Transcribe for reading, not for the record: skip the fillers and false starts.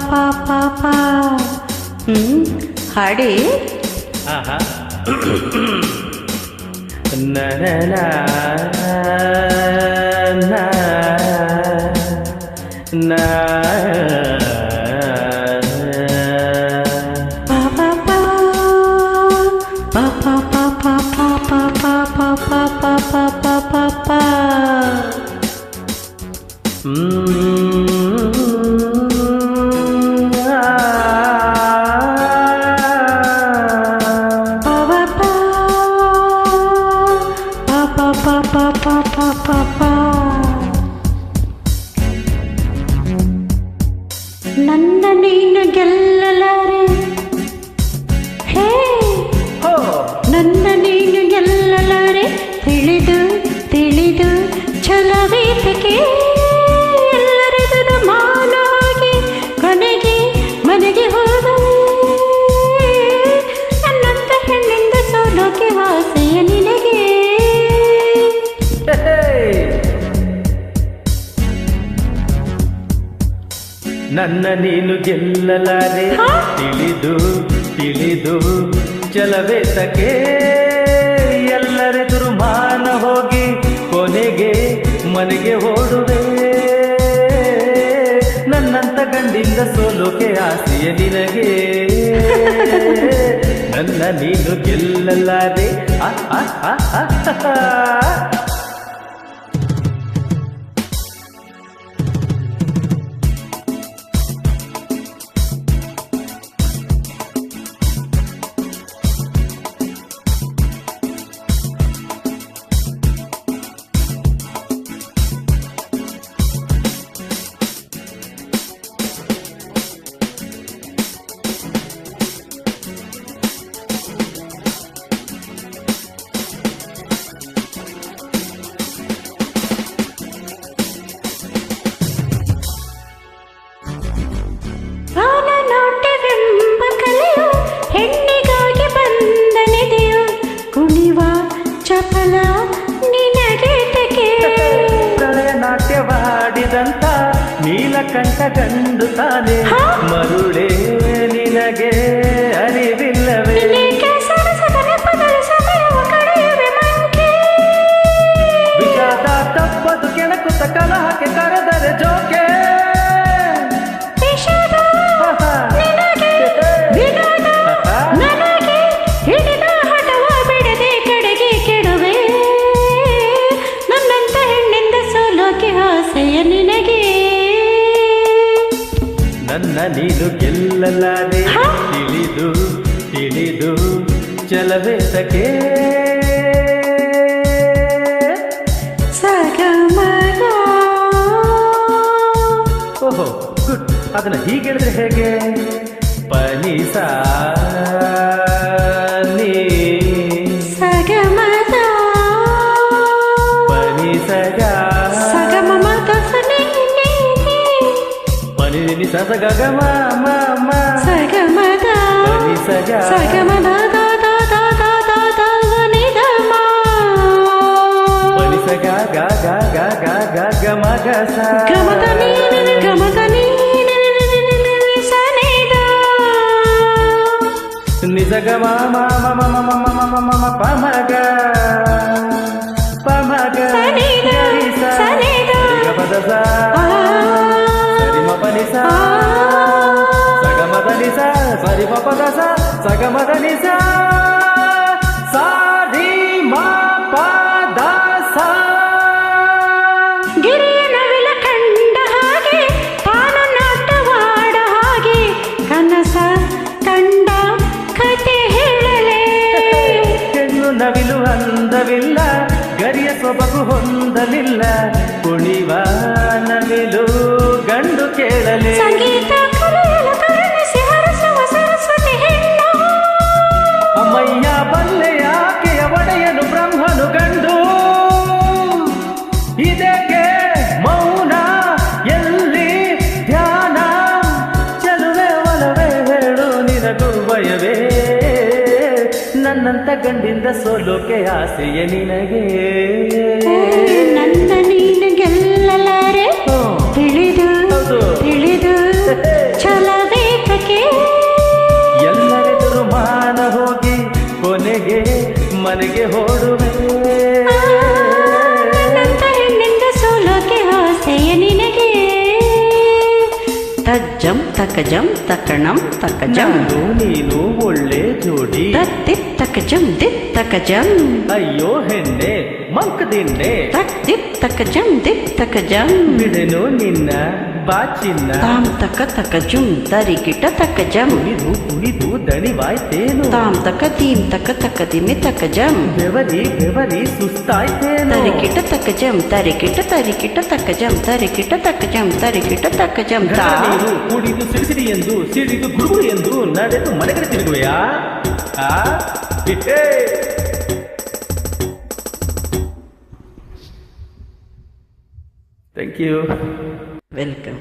ಪಾ ಪಾ ಪಾ ಹಾಡಿ ನನ್ನ ನೀನು ಗೆಲ್ಲಲಾರೆ ಹೇ ನನ್ನ ನೀನು ಗೆಲ್ಲಲಾರೆ ತಿಳಿದು ತಿಳಿದು ಛಲವೇತಕ್ಕೆ ಎಲ್ಲರಿಗೂ ಮಾನವಾಗಿ ಕೊನೆಗೆ ಮನೆಗೆ ಹೋದ ನನ್ನಂತ ಹೆಣ್ಣಿಂದ ಸೋಲೋಕೆ ಆಸೆಯ ನಿನಗೆ ನನ್ನ ನೀನು ಗೆಲ್ಲಲಾರೆ ತಿಳಿದು ತಿಳಿದು ಚಲವೇತಕ್ಕೆ ಎಲ್ಲರೆದುರು ಮಾನ ಹೋಗಿ ಕೊನೆಗೆ ಮನೆಗೆ ಓಡುವೆ ನನ್ನಂತ ಗಂಡಿಂದ ಸೋಲೋಕೆ ಆಸೆಯ ನಿನಗೆ ನನ್ನ ನೀನು ಗೆಲ್ಲಲಾರೆ ಹೆಣ್ಣಿಗಾಗಿ ಬಂದ ನಿಧಿಯು ಕುಣಿವ ಚಪಲ ನಿನಗೆ ಪ್ರಳಯ ನಾಟ್ಯವಾಡಿದಂತ ನೀಲಕಂಠ ಗಂಡು ತಾನೆ ಮರುಳೇ ನಿನಗೆ ಅರಿವಿಲ್ಲವೇ ವಿಷಾದ ತಪ್ಪದು ಕೆಣಕುತ್ತ ಕಲಹಕ್ಕೆ ಕರೆದರೆ ಜೋಕೆ ನನ್ನ ನೀನು ಗೆಲ್ಲಲಾರೆ ತಿಳಿದು ತಿಳಿದು ಚಲವೇತಕ್ಕೆ ಸಗಮಗ ಓಹೋ ಗುಡ್ ಅದನ್ನ ಹೀಗೆ ಹೇಳಿದ್ರೆ ಹೇಗೆ ಪನಿಸ ನೀ ಸಗಮದ ಪನಿಸಗ ಸಗಮ ಪನಿ ಸಸ ಗಗ ಮ ಸಗಮದ ಪನಿ ಸಗ ಸಗಮದ ಪನಿ ಸಗ ಗ ಗ ಗ ಗ ಗ ಗ ಮ ಗ ಸ ಗಮದ ನಿಜ ಗ ಮ ಮ ಮ ಮ ಮ ಮ ಮ ಮ ಮ ಮ ಪ ಮ ಗ ಪ ಮ ಗ ಗರಿ ಸ ಗ ಪ ದ ಸ ಸರಿ ಮ ಪ ನಿ ಸ ಸ ಗ ಮ ದ ನಿ ಸ ಸರಿ ಮ ಪ ದ ಸ ಸ ಗ ಮ ದ ನಿ ಸ ಸ ರಿ ಮ ಪ ದ ಸ ಗಿರಿಯ ನವಿಲ ಕಂಡ ಹಾಗೆ ತಾನು ನಾಟವಾಡ ಹಾಗೆ ಕನಸ ಕಂಡ ಕತೆ ಹೇಳಲೇ ಹೆಣ್ಣು ನವಿಲು ಅಂದವಿಲ್ಲ ಗರಿಯ ಸೊಬಗು ಹೊಂದಲಿಲ್ಲ ಕುಣಿವ ನವಿಲು ಗಂಡು ಕೇಳಲೇ ಸಂಗೀತ ಕಲಿಯಲು ಕರುಣಿಸಿ ಹರಸುವ ಸರಸ್ವತಿ ಹೆಣ್ಣು ಅಮ್ಮಯ್ಯ ಬಲ್ಲೆ ಆಕೆಯ ಒಡೆಯನು ಬ್ರಹ್ಮನು ಗಂಡು ಇದಕ್ಕೆ ಮೌನ ಎಲ್ಲಿ ಧ್ಯಾನ ಚಲುವೆ ಒಲವೇ ಹೇಳು ನಿನಗೂ ಭಯವೇ ನನ್ನಂತ ಗಂಡಿಂದ ಸೋಲೋಕೆ ಆಸೆಯ ನಿನಗೆ ನನ್ನ ನೀನು ಗೆಲ್ಲಲಾರೆ ತಿಳಿದು ತಿಳಿದು ಛಲ ತಜ್ಜಂ ತಕಜಂ ತಕಣಂ ತಕಜಂ ನಾನು ನೀನು ಒಳ್ಳೆ ಜೋಡಿ ತತ್ತಿತ್ ತಕಜಂ ದಿತ್ ತಕಜಂ ಅಯ್ಯೋ ಹೆಣ್ಣೆ ಮಂಕದಿನ್ನೆ ತಕ್ದಿತ್ ತಕಜಂ ದಿತ್ ತಕಜಂ ಬಿಡೆನು ನಿನ್ನ ಬಾಚಿನ್ನ ತಾಮ್ ತಕ ತಕಜುಂ ತರಿಗಿಟ ತಕಜಂ ಕುಣಿದು ಕುಣಿದು ದಣಿವಾಯ್ತೇನು ತಾಮ್ ತಕ ತೀಮ್ ತಕ ತಕದಿಮಿ ತಕಜಂ ಬೆವರಿ ಬೆವರಿ ಸುಸ್ತಾಯ್ತೇನು ತರಿಕಿಟ ತಕಜಂ ತರಿಕಿಟ ತರಿಕಿಟ ತಕಜಂ ತರಿಕಿಟ ತಕಜಂ ತರಿಕಿಟ ತಕಜಂ ತಾ ನೀರು ಕುಡಿದು ಸಿಡಿಸಿಡಿ ಎಂದು ಸಿಡಿದು ಗುಡುಗು ಎಂದು ನಡೆದು ಮನೆಗೆ ತಿರುಗುವೆಯಾ ಥ್ಯಾಂಕ್ ಯು ವೆಲ್ಕಮ್